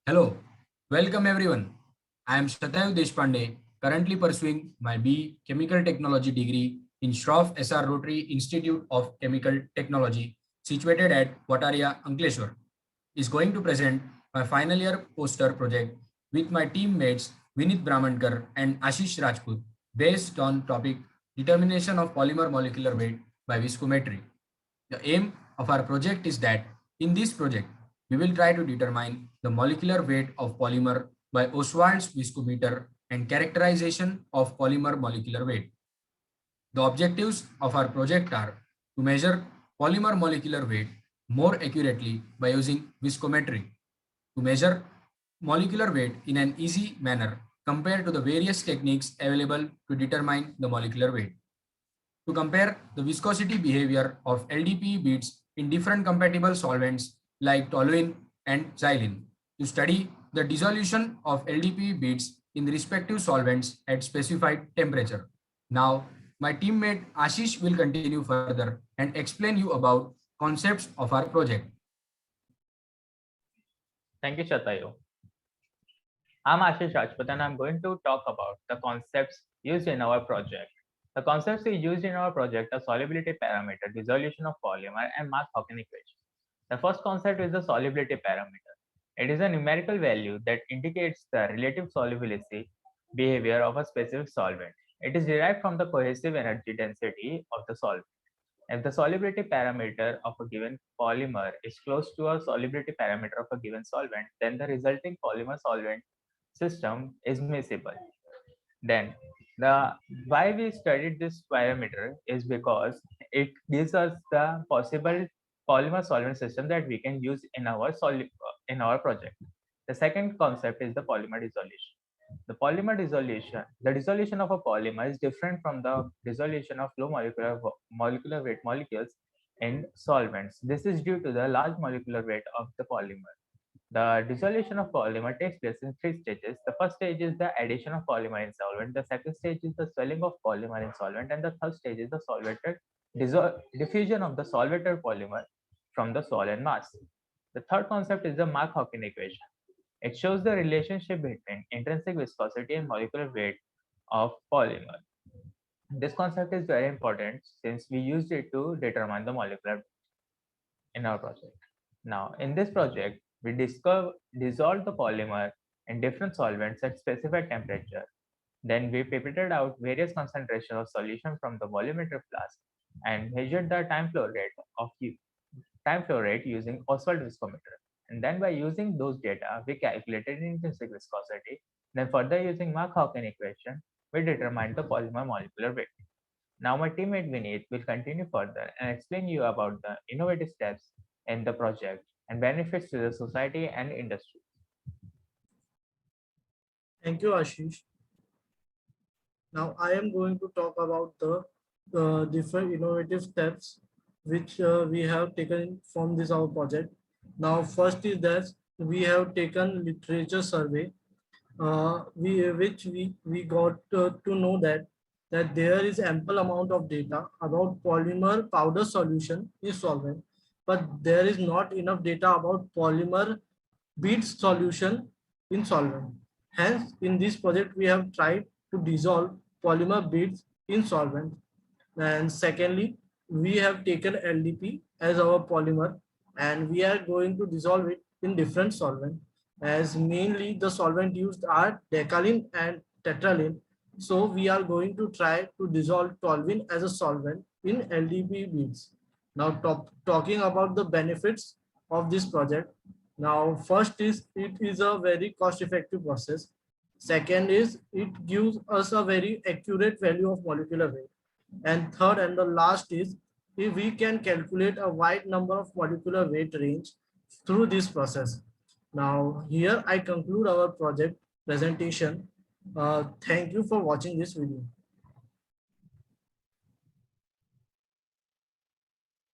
Hello, welcome everyone. I am Satayu Deshpande, currently pursuing my B Chemical Technology degree in Shroff SR Rotary Institute of Chemical Technology, situated at Wataria, Ankleshwar. Is going to present my final year poster project with my teammates Vinit Brahmankar and Ashish Rajput based on topic determination of polymer molecular weight by viscometry. The aim of our project is that in this project, we will try to determine the molecular weight of polymer by Ostwald's viscometer and characterization of polymer molecular weight. The objectives of our project are to measure polymer molecular weight more accurately by using viscometry, to measure molecular weight in an easy manner compared to the various techniques available to determine the molecular weight, to compare the viscosity behavior of LDPE beads in different compatible solvents like toluene and xylene, to study the dissolution of LDPE beads in the respective solvents at specified temperature. Now, my teammate Ashish will continue further and explain you about concepts of our project. Thank you, Shatayu. I'm Ashish Rajput and I'm going to talk about the concepts used in our project. The concepts we used in our project are solubility parameter, dissolution of polymer, and Mark-Hawken equation. The first concept is the solubility parameter. It is a numerical value that indicates the relative solubility behavior of a specific solvent. It is derived from the cohesive energy density of the solvent. If the solubility parameter of a given polymer is close to a solubility parameter of a given solvent, then the resulting polymer solvent system is miscible. Then the why we studied this parameter is because it gives us the possible polymer solvent system that we can use in our project. The second concept is the polymer dissolution. The dissolution of a polymer is different from the dissolution of low molecular weight molecules in solvents. This is due to the large molecular weight of the polymer. The dissolution of polymer takes place in three stages. The first stage is the addition of polymer in solvent. The second stage is the swelling of polymer in solvent. And the third stage is the diffusion of the solvated polymer from the solvent mass. The third concept is the Mark-Hawken equation. It shows the relationship between intrinsic viscosity and molecular weight of polymer. This concept is very important since we used it to determine the molecular weight in our project. Now, in this project, we dissolved the polymer in different solvents at specified temperature. Then we pipetted out various concentrations of solution from the volumetric flask and measured the time flow rate using Ostwald viscometer. And then by using those data, we calculated intrinsic viscosity. Then further using Mark-Hawken equation, we determined the polymer molecular weight. Now my teammate Vinit will continue further and explain you about the innovative steps in the project and benefits to the society and industry. Thank you, Ashish. Now I am going to talk about the different innovative steps which we have taken from this our project. Now first is that we have taken literature survey, we got to know that there is ample amount of data about polymer powder solution in solvent, but there is not enough data about polymer beads solution in solvent. Hence, in this project, we have tried to dissolve polymer beads in solvent. And secondly, we have taken LDP as our polymer, and we are going to dissolve it in different solvent, as mainly the solvent used are decalin and tetralin. So we are going to try to dissolve toluene as a solvent in LDP beads. Now talking about the benefits of this project. Now first is it is a very cost effective process. Second is it gives us a very accurate value of molecular weight. And third and the last is if we can calculate a wide number of molecular weight range through this process. Now here I conclude our project presentation. Thank you for watching this video.